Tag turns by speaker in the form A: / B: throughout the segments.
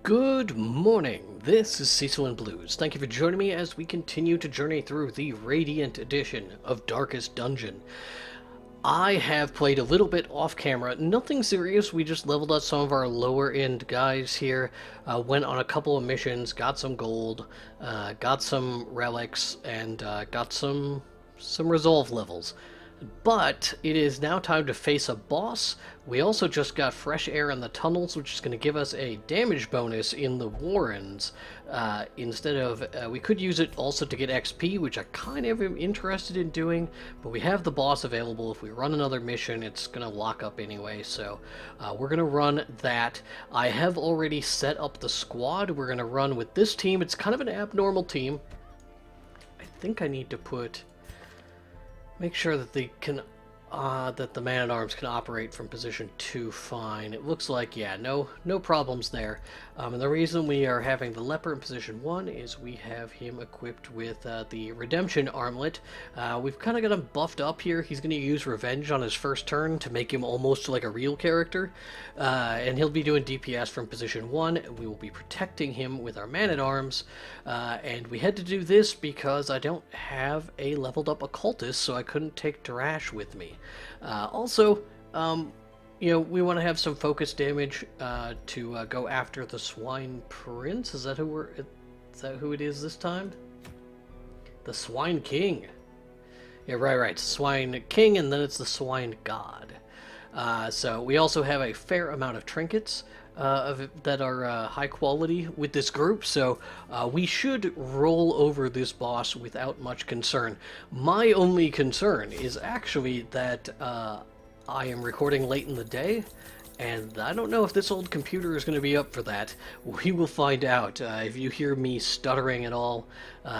A: Good morning, this is Cecil and Blues. Thank you for joining me as we continue to journey through the Radiant Edition of Darkest Dungeon. I have played a little bit off camera, nothing serious, we just leveled up some of our lower end guys here, went on a couple of missions, got some gold, got some relics, and got some resolve levels. But it is now time to face a boss. We also just got fresh air in the tunnels, which is going to give us a damage bonus in the Warrens. Instead of, we could use it also to get XP, which I kind of am interested in doing, but we have the boss available. If we run another mission, it's going to lock up anyway, so we're going to run that. I have already set up the squad. We're going to run with this team. It's kind of an abnormal team. I think I need to make sure that they can, that the man-at-arms can operate from position 2 fine. It looks like, yeah, no problems there. And the reason we are having the leper in position 1 is we have him equipped with the redemption armlet. We've kind of got him buffed up here. He's going to use revenge on his first turn to make him almost like a real character. And he'll be doing DPS from position 1. We will be protecting him with our man-at-arms. And we had to do this because I don't have a leveled up occultist, so I couldn't take Darash with me. Also, you know, we want to have some focus damage to go after the Swine Prince. Is that who it is this time? The Swine King. Yeah, right. Swine King, and then it's the Swine God. So we also have a fair amount of trinkets that are high quality with this group, so we should roll over this boss without much concern. My only concern is actually that I am recording late in the day, and I don't know if this old computer is going to be up for that. We will find out. If you hear me stuttering at all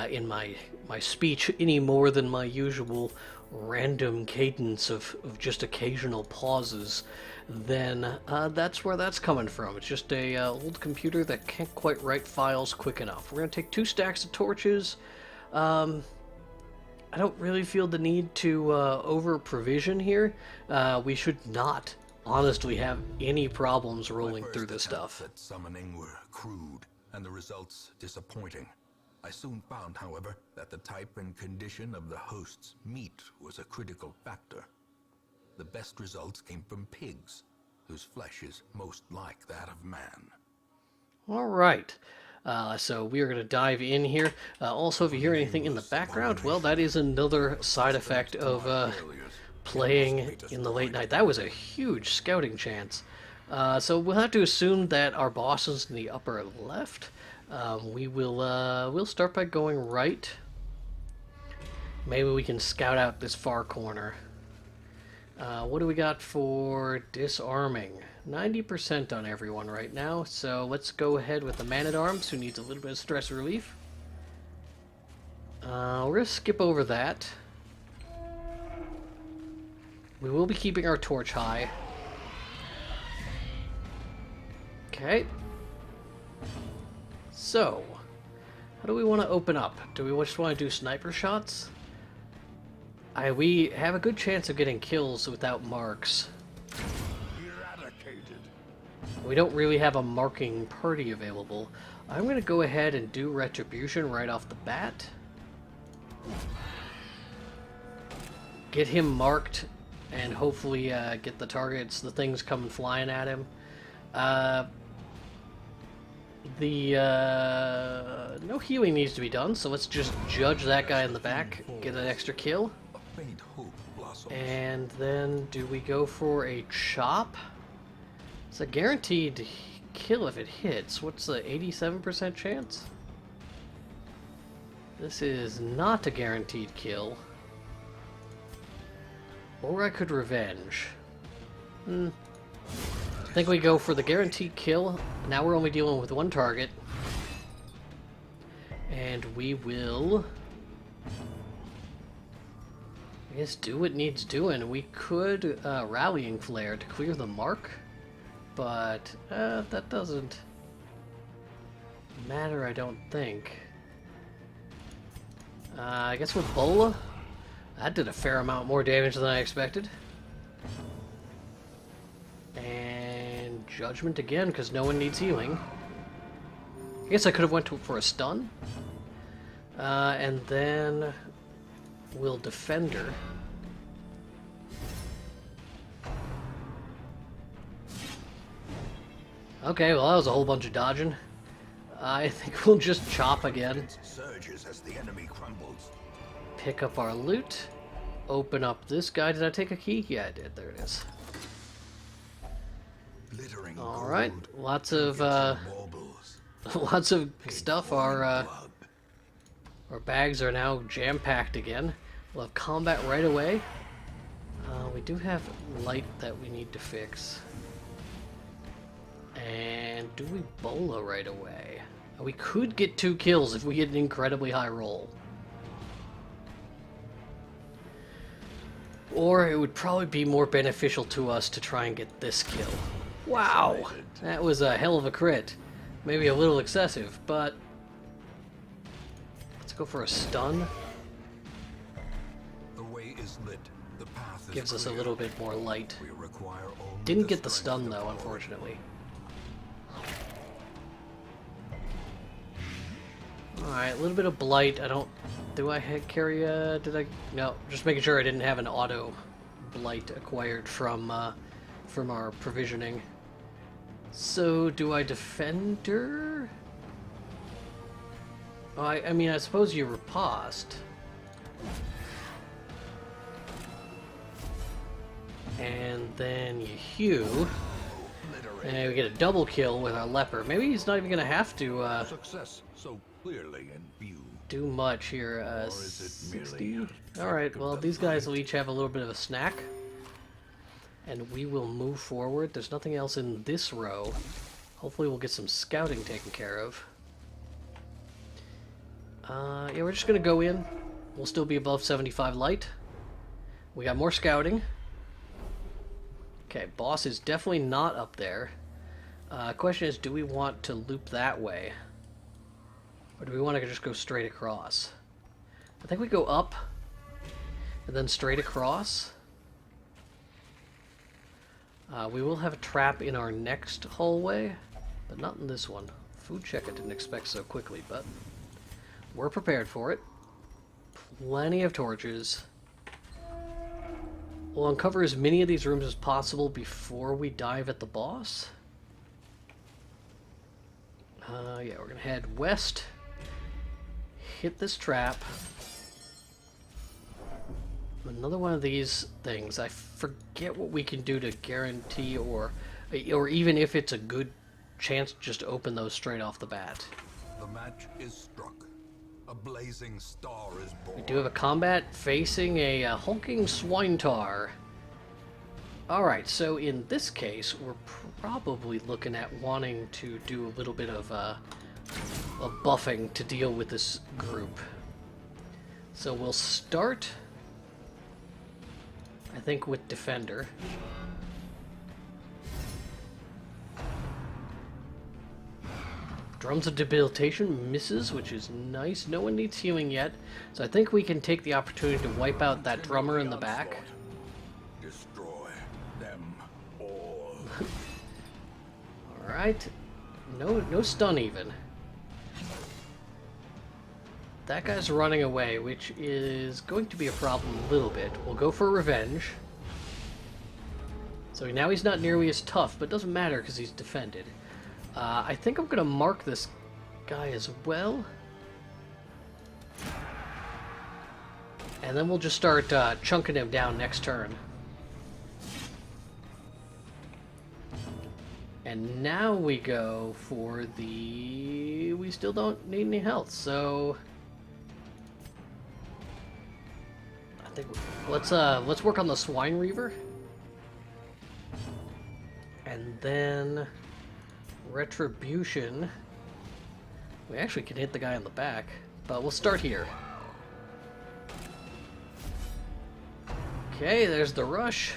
A: in my speech any more than my usual random cadence of just occasional pauses, then that's where that's coming from. It's just a old computer that can't quite write files quick enough. We're going to take 2 stacks of torches. I don't really feel the need to over-provision here. We should not, honestly, have any problems rolling through this stuff.
B: At summoning were crude, and the results disappointing. I soon found, however, that the type and condition of the host's meat was a critical factor. The best results came from pigs, whose flesh is most like that of man.
A: All right. So we are going to dive in here. Also, if you hear anything in the background, well, that is another side effect of playing in the late night. That was a huge scouting chance. So we'll have to assume that our boss is in the upper left. We'll start by going right. Maybe we can scout out this far corner. What do we got for disarming? 90% on everyone right now, so let's go ahead with the man-at-arms, who needs a little bit of stress relief. We're going to skip over that. We will be keeping our torch high. Okay. So, how do we want to open up? Do we just want to do sniper shots? We have a good chance of getting kills without marks. We don't really have a marking party available. I'm going to go ahead and do retribution right off the bat. Get him marked and hopefully get the targets, the things coming flying at him. No healing needs to be done, so let's just judge that guy in the back, get an extra kill. And then do we go for a chop? It's a guaranteed kill if it hits. What's the 87% chance? This is not a guaranteed kill. Or I could revenge. I think we go for the guaranteed kill. Now we're only dealing with one target. And we will, I guess, do what needs doing. We could rallying flare to clear the mark. But that doesn't matter, I don't think. I guess with Bola, that did a fair amount more damage than I expected. And Judgment again, because no one needs healing. I guess I could have went for a stun. And then we'll defend her. Okay, well that was a whole bunch of dodging. I think we'll just chop again.
B: Surges as the enemy crumbles.
A: Pick up our loot. Open up this guy. Did I take a key? Yeah, I did. There it is.
B: Glittering
A: All right,
B: gold,
A: lots of
B: baubles,
A: lots of stuff.
B: blood.
A: Our bags are now jam-packed again. We'll have combat right away. We do have light that we need to fix. And do we bola right away? We could get 2 kills if we get an incredibly high roll. Or it would probably be more beneficial to us to try and get this kill. Wow! That was a hell of a crit. Maybe a little excessive, but... let's go for a stun.
B: The way is lit. The path is
A: Gives us a
B: clear.
A: little bit more light.
B: We require only
A: Didn't get the
B: strength
A: stun
B: of
A: though,
B: the
A: unfortunately. Alright, a little bit of blight. I don't... do I carry a... did I... no, just making sure I didn't have an auto blight acquired from our provisioning. So, do I defend her? Oh, I mean, I suppose you riposte. And then you hew. And we get a double kill with our leper. Maybe he's not even going to have to
B: Success so clearly in view.
A: do much here.
B: Or is it merely
A: 60?
B: a
A: Alright,
B: trick of
A: well,
B: the
A: these guys will
B: light?
A: each have a little bit of a snack. And we will move forward. There's nothing else in this row. Hopefully we'll get some scouting taken care of. Yeah, we're just going to go in. We'll still be above 75 light. We got more scouting. Okay, boss is definitely not up there. Question is, do we want to loop that way? Or do we want to just go straight across? I think we go up and then straight across. We will have a trap in our next hallway, but not in this one. Food check I didn't expect so quickly, but we're prepared for it. Plenty of torches. We'll uncover as many of these rooms as possible before we dive at the boss. Yeah, we're gonna head west. Hit this trap. Another one of these things. I forget what we can do to guarantee or even if it's a good chance just to open those straight off the bat.
B: The match is struck. A blazing star is born.
A: We do have a combat facing a hulking swine tar. Alright, so in this case, we're probably looking at wanting to do a little bit of buffing to deal with this group. So we'll start, I think, with Defender. Drums of Debilitation misses, which is nice. No one needs healing yet, so I think we can take the opportunity to wipe out that drummer in the back.
B: Destroy them all.
A: Alright. No stun even. That guy's running away, which is going to be a problem a little bit. We'll go for revenge. So now he's not nearly as tough, but it doesn't matter because he's defended. I think I'm going to mark this guy as well. And then we'll just start chunking him down next turn. And now we go for the... we still don't need any health, so... I think let's work on the Swine Reaver. And then... Retribution. We actually can hit the guy on the back, but we'll start here. Okay, there's the rush.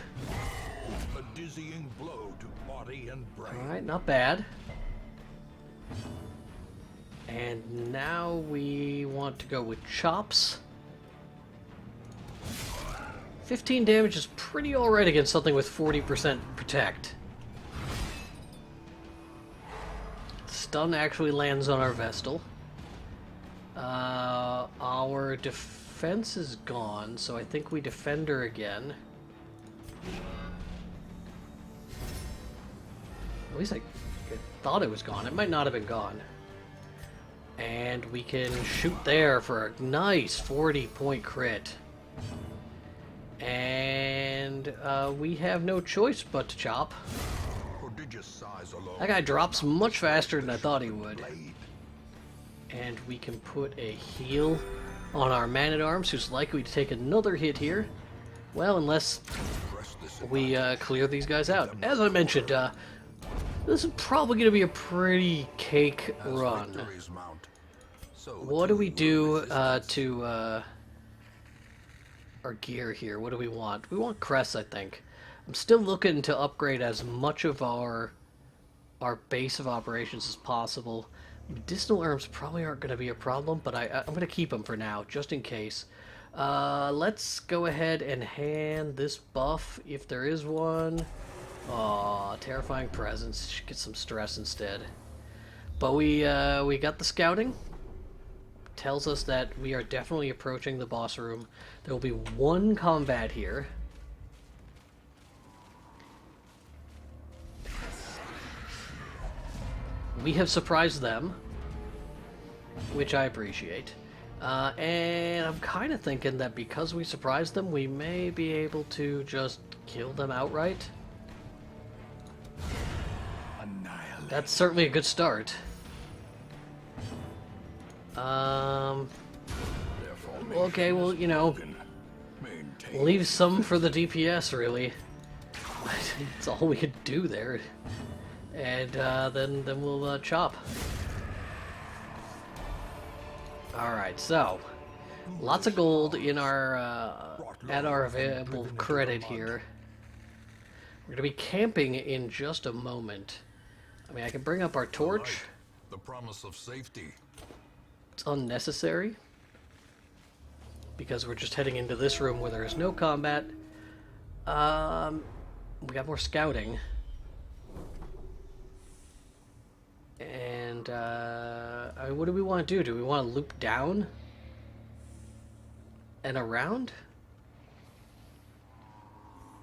B: A dizzying blow to body and brain.
A: Alright, not bad. And now we want to go with chops. 15 damage is pretty alright against something with 40% protect. stun actually lands on our Vestal. Our defense is gone, so I think we defend her again. At least I thought it was gone. It might not have been gone. And we can shoot there for a nice 40-point crit. And we have no choice but to chop. That guy drops much faster than I thought he would. And we can put a heal on our man-at-arms, who's likely to take another hit here. Well, unless we clear these guys out. As I mentioned, this is probably going to be a pretty cake run. What do we do to our gear here? What do we want? We want crests, I think. I'm still looking to upgrade as much of our base of operations as possible. Medicinal herbs probably aren't going to be a problem, but I'm going to keep them for now, just in case. Let's go ahead and hand this buff, if there is one. Aw, terrifying presence. Should get some stress instead. But we got the scouting. Tells us that we are definitely approaching the boss room. There will be one combat here. We have surprised them, which I appreciate. And I'm kind of thinking that because we surprised them, we may be able to just kill them outright. That's certainly a good start. Okay, well, you know, leave some for the DPS, really. That's all we could do there. And then we'll chop. Alright, so lots of gold in our at our available credit here. We're gonna be camping in just a moment. I mean, I can bring up our torch.
B: The promise of safety.
A: It's unnecessary because we're just heading into this room where there is no combat. We got more scouting. And I mean, what do we want to do? Do we want to loop down and around?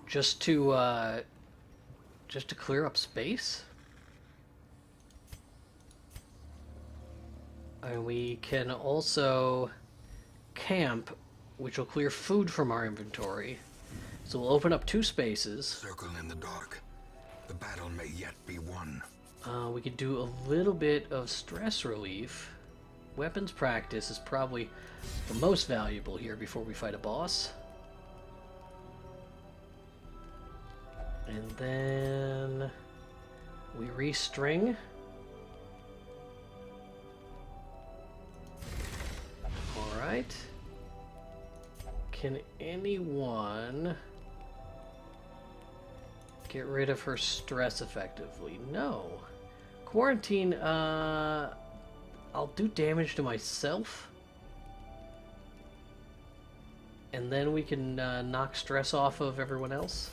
A: Just to clear up space? And we can also camp, which will clear food from our inventory. So we'll open up 2 spaces.
B: Circle in the dark. The battle may yet be won.
A: We could do a little bit of stress relief. Weapons practice is probably the most valuable here before we fight a boss. And then we restring. Alright. Can anyone get rid of her stress effectively? No. Quarantine, I'll do damage to myself. And then we can knock stress off of everyone else.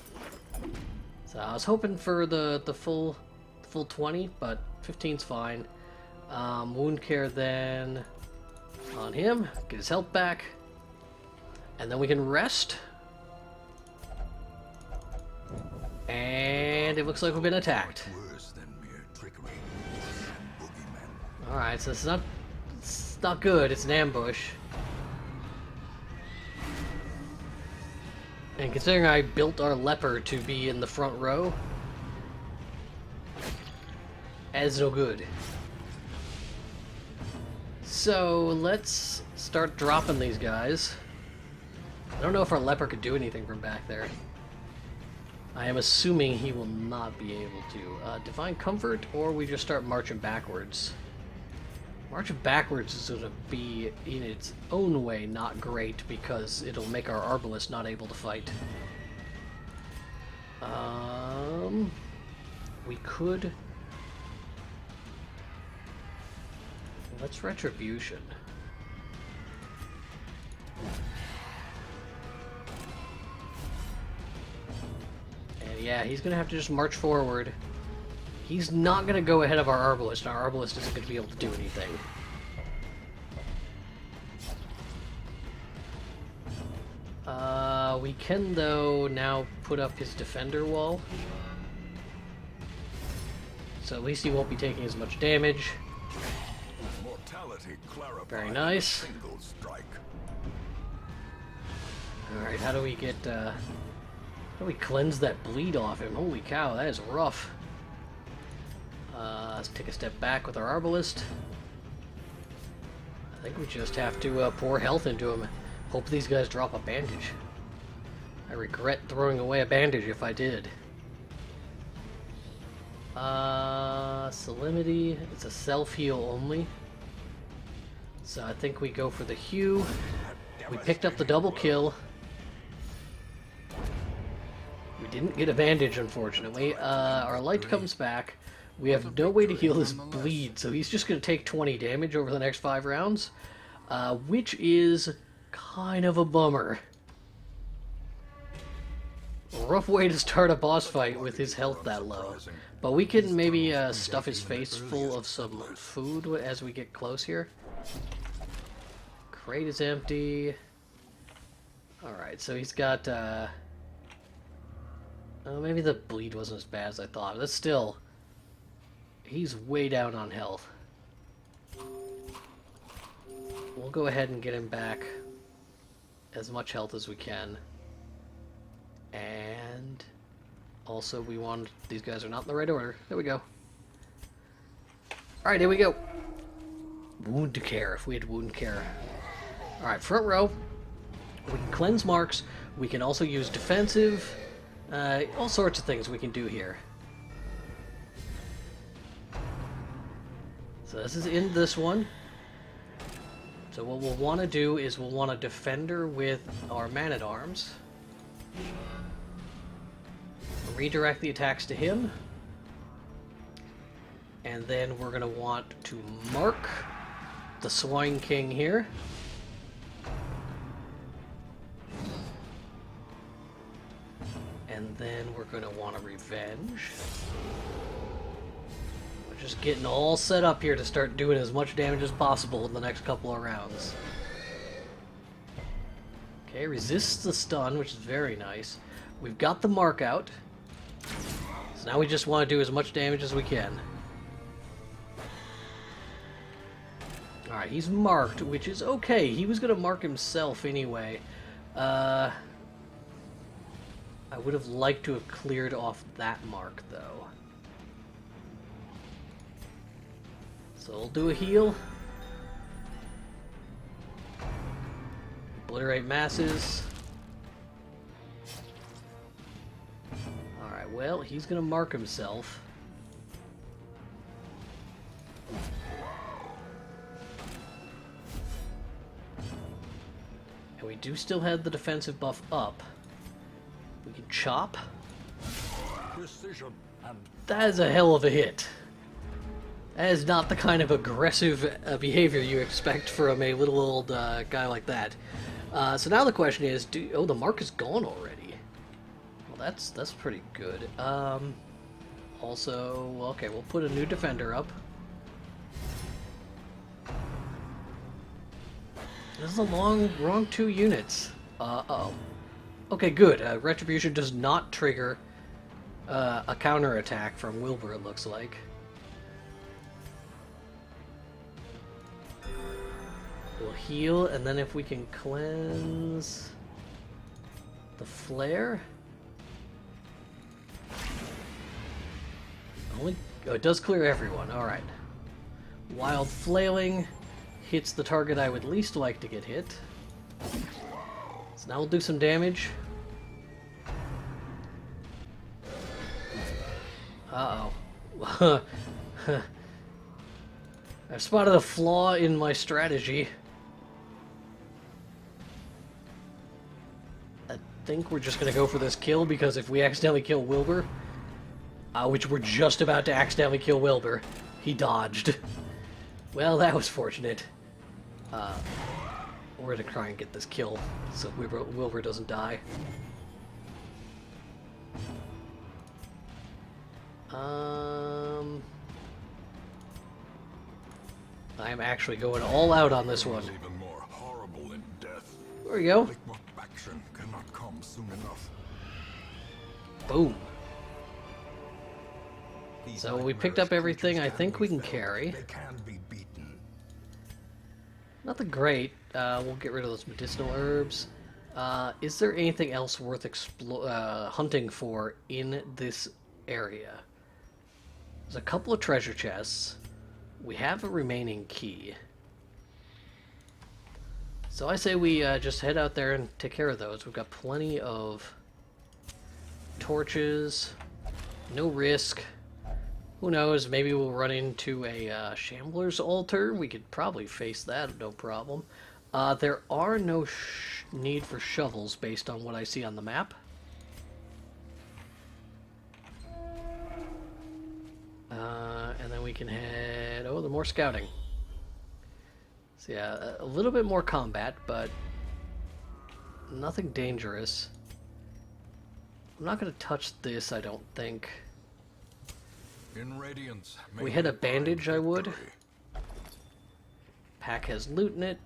A: So I was hoping for the full 20, but 15's fine. Wound care then on him, get his health back, and then we can rest. And it looks like we've been attacked. Alright, so it's not good, it's an ambush. And considering I built our leper to be in the front row, as no good. So let's start dropping these guys. I don't know if our leper could do anything from back there. I am assuming he will not be able to. Divine Comfort, or we just start marching backwards. Marching backwards is going to be, in its own way, not great, because it'll make our Arbalest not able to fight. We could... Let's Retribution. And yeah, he's going to have to just march forward. He's not going to go ahead of our Arbalist. Our Arbalist isn't going to be able to do anything. We can, though, now put up his defender wall. So at least he won't be taking as much damage. Very nice. Alright, how do we get, how do we cleanse that bleed off him? Holy cow, that is rough. Let's take a step back with our Arbalist. I think we just have to pour health into him. Hope these guys drop a bandage. I regret throwing away a bandage if I did. Salinity, it's a self-heal only. So I think we go for the Hue. We picked up the double kill. We didn't get a bandage, unfortunately. Our light comes back. We have no way to heal his bleed, so he's just going to take 20 damage over the next 5 rounds, which is kind of a bummer. A rough way to start a boss fight with his health that low. But we can maybe stuff his face full of some food as we get close here. Crate is empty. Alright, so he's got... maybe the bleed wasn't as bad as I thought. But still... He's way down on health. We'll go ahead and get him back as much health as we can. And also we want... These guys are not in the right order. There we go. Alright, here we go. Wound care, if we had wound care. Alright, front row. We can cleanse marks. We can also use defensive. All sorts of things we can do here. So this is in this one. So what we'll want to do is we'll want a defender with our man-at-arms. Redirect the attacks to him. And then we're going to want to mark the Swine King here. And then we're going to want a revenge. We're just getting all set up here to start doing as much damage as possible in the next couple of rounds. Okay, resists the stun, which is very nice. We've got the mark out. So now we just want to do as much damage as we can. Alright, he's marked, which is okay. He was going to mark himself anyway. I would have liked to have cleared off that mark, though. So we'll do a heal. Obliterate masses. Alright, well, he's going to mark himself. And we do still have the defensive buff up. We can chop. That is a hell of a hit. That is not the kind of aggressive behavior you expect from a little old guy like that. So now the question is, oh, the mark is gone already. Well, that's pretty good. Also, okay, we'll put a new defender up. This is a wrong 2 units. Uh-oh. Okay, good. Retribution does not trigger a counterattack from Wilbur, it looks like. We'll heal, and then if we can cleanse the flare. Oh, it does clear everyone. Alright. Wild flailing hits the target I would least like to get hit. So now we'll do some damage. Uh-oh. I've spotted a flaw in my strategy. I think we're just gonna go for this kill, because if we accidentally kill Wilbur, which we're just about to accidentally kill Wilbur, he dodged. Well, that was fortunate. We're gonna try and get this kill so Wilbur doesn't die. I'm actually going all out on this one.
B: Even more horrible than death.
A: There we go.
B: Liquefaction cannot come soon enough.
A: Boom. So we picked up everything I think we can carry.
B: They can be beaten.
A: Nothing great. We'll get rid of those medicinal herbs. Is there anything else worth hunting for in this area? There's a couple of treasure chests. We have a remaining key. So I say we just head out there and take care of those. We've got plenty of torches. No risk. Who knows, maybe we'll run into a Shambler's Altar. We could probably face that, no problem. There are no need for shovels based on what I see on the map. And then we can head... Oh, there's more scouting. So yeah, a little bit more combat, but nothing dangerous. I'm not going to touch this, I don't think.
B: In Radiance,
A: We had a bandage, I would. Pack has loot in it.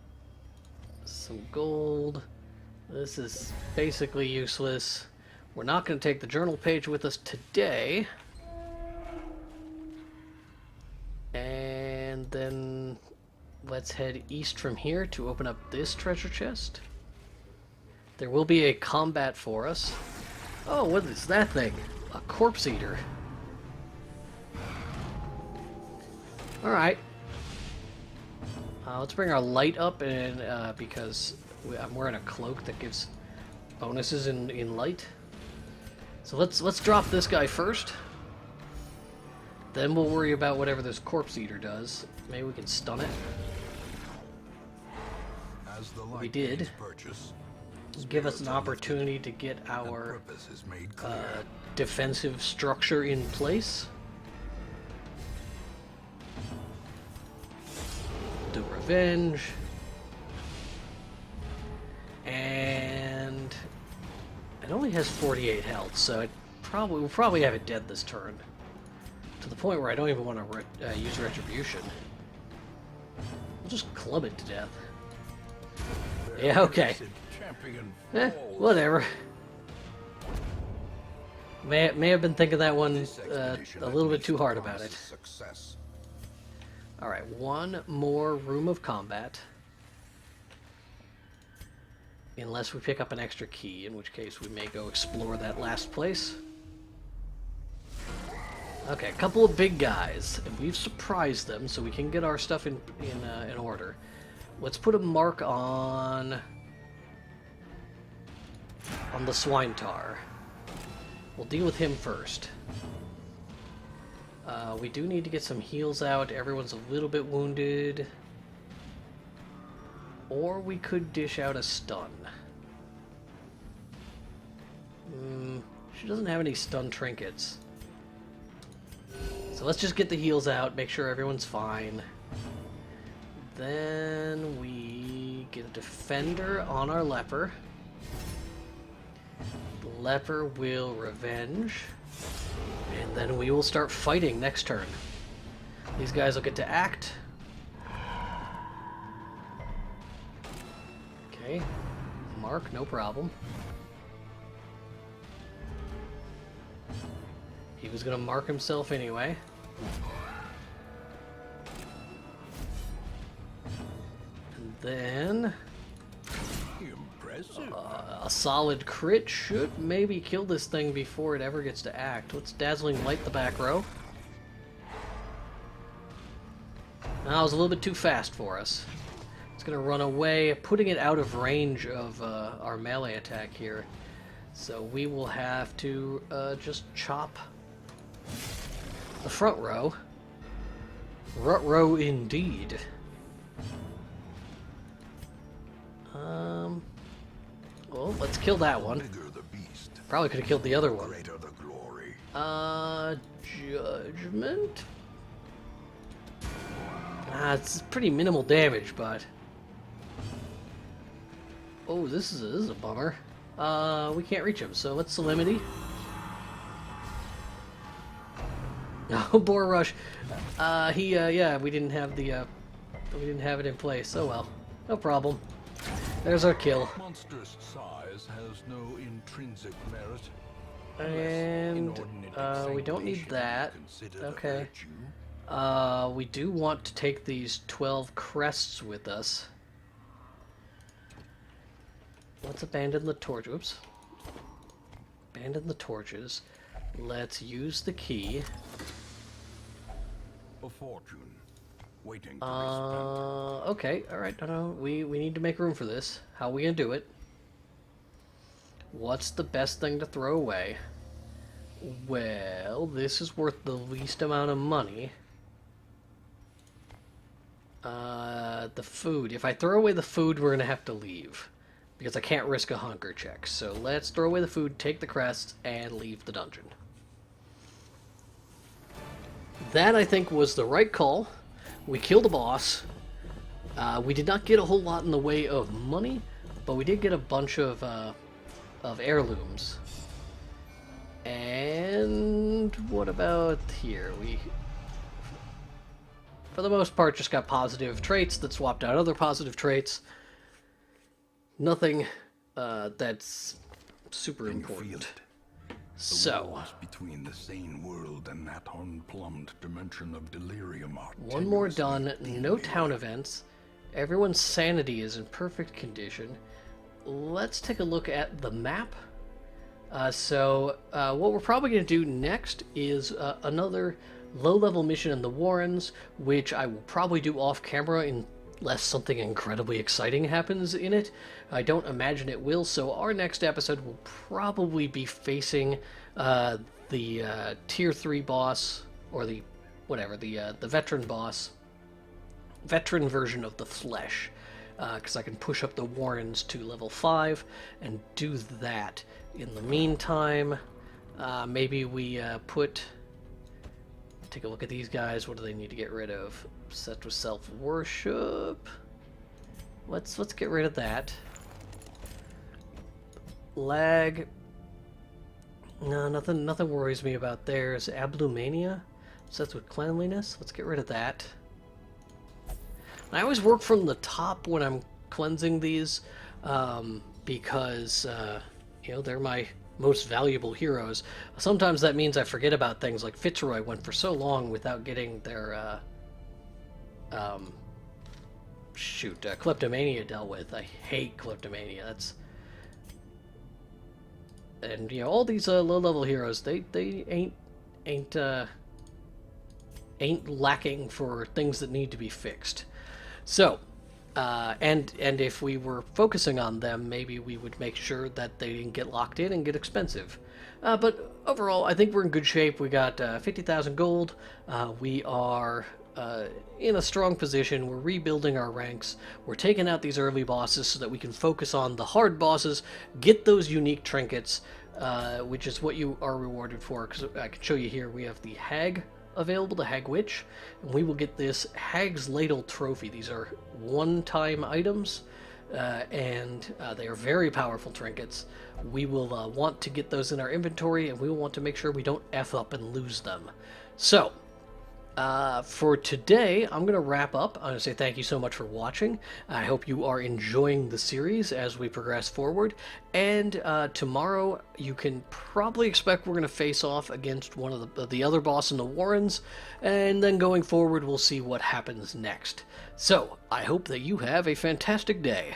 A: Some gold. This is basically useless. We're not going to take the journal page with us today. And then let's head east from here to open up this treasure chest. There will be a combat for us. Oh, what is that thing? A corpse eater. Alright. Let's bring our light up, and because I'm wearing a cloak that gives bonuses in light. So let's drop this guy first. Then we'll worry about whatever this corpse eater does. Maybe we can stun it.
B: As the light
A: We did.
B: purchase,
A: Give us an opportunity to get our
B: purpose is made clear.
A: defensive structure in place. Do revenge. And it only has 48 health, so we'll probably have it dead this turn. To the point where I don't even want to use retribution. We'll just club it to death. Yeah, okay. Whatever. May have been thinking that one a little bit too hard about it.
B: Success.
A: Alright, one more room of combat. Unless we pick up an extra key, in which case we may go explore that last place. Okay, a couple of big guys, and we've surprised them, so we can get our stuff in order. Let's put a mark on the Swine tar. We'll deal with him first. We do need to get some heals out. Everyone's a little bit wounded. Or we could dish out a stun. She doesn't have any stun trinkets. So let's just get the heals out, make sure everyone's fine. Then we get a defender on our leper. The leper will revenge. And then we will start fighting next turn. These guys will get to act. Okay. Mark, no problem. He was going to mark himself anyway. And then
B: Impressive.
A: a solid crit should maybe kill this thing before it ever gets to act. Let's Dazzling Light the back row. That was a little bit too fast for us. It's going to run away, putting it out of range of our melee attack here. So we will have to just chop the front row. Rut row indeed. Well, let's kill that one.
B: Bigger the beast,
A: Probably could have killed the other one.
B: greater the glory.
A: Judgment? It's pretty minimal damage, but... Oh, this is a bummer. We can't reach him, so let's Solemnity. Oh, Boar Rush. Yeah, we didn't have it in place. Oh well, no problem. There's our kill.
B: Monstrous size has no intrinsic merit.
A: And we don't need that. Okay. We do want to take these 12 crests with us. Let's abandon the torch. Oops. Abandon the torches. Let's use the key.
B: A fortune waiting to be spent.
A: Okay, alright, no, we need to make room for this. How are we gonna do it? What's the best thing to throw away? Well, this is worth the least amount of money. The food. If I throw away the food, we're gonna have to leave. Because I can't risk a hunger check. So let's throw away the food, take the crests, and leave the dungeon. That, I think, was the right call. We killed a boss. We did not get a whole lot in the way of money, but we did get a bunch of heirlooms. And what about here? We, for the most part, just got positive traits that swapped out other positive traits. Nothing that's super important. So,
B: between the sane world and that unplumbed dimension of delirium are
A: one more done. No town events. Everyone's sanity is in perfect condition. Let's take a look at the map. What we're probably going to do next is another low-level mission in the Warrens, which I will probably do off-camera unless something incredibly exciting happens in it. I don't imagine it will, so our next episode will probably be facing the Tier 3 boss, or the veteran boss, veteran version of the Flesh, because I can push up the Warrens to level 5 and do that. In the meantime, maybe we take a look at these guys. What do they need to get rid of? Set with self-worship. Let's get rid of that. Lag. No, nothing worries me about theirs. Ablumania. Sets with cleanliness. Let's get rid of that. I always work from the top when I'm cleansing these, because they're my most valuable heroes. Sometimes that means I forget about things, like Fitzroy went for so long without getting their kleptomania dealt with. I hate kleptomania. All these low-level heroes, they ain't lacking for things that need to be fixed. So, and if we were focusing on them, maybe we would make sure that they didn't get locked in and get expensive. But overall, I think we're in good shape. We got 50,000 gold. We are in a strong position. We're rebuilding our ranks. We're taking out these early bosses so that we can focus on the hard bosses, get those unique trinkets, which is what you are rewarded for. Because I can show you here, we have the Hag available, the Hag Witch, and we will get this Hag's Ladle trophy. These are one-time items, and they are very powerful trinkets. We will want to get those in our inventory, and we will want to make sure we don't F up and lose them. So, for today, I'm going to wrap up. I'm going to say thank you so much for watching. I hope you are enjoying the series as we progress forward. And tomorrow, you can probably expect we're going to face off against one of the other boss in the Warrens. And then going forward, we'll see what happens next. So, I hope that you have a fantastic day.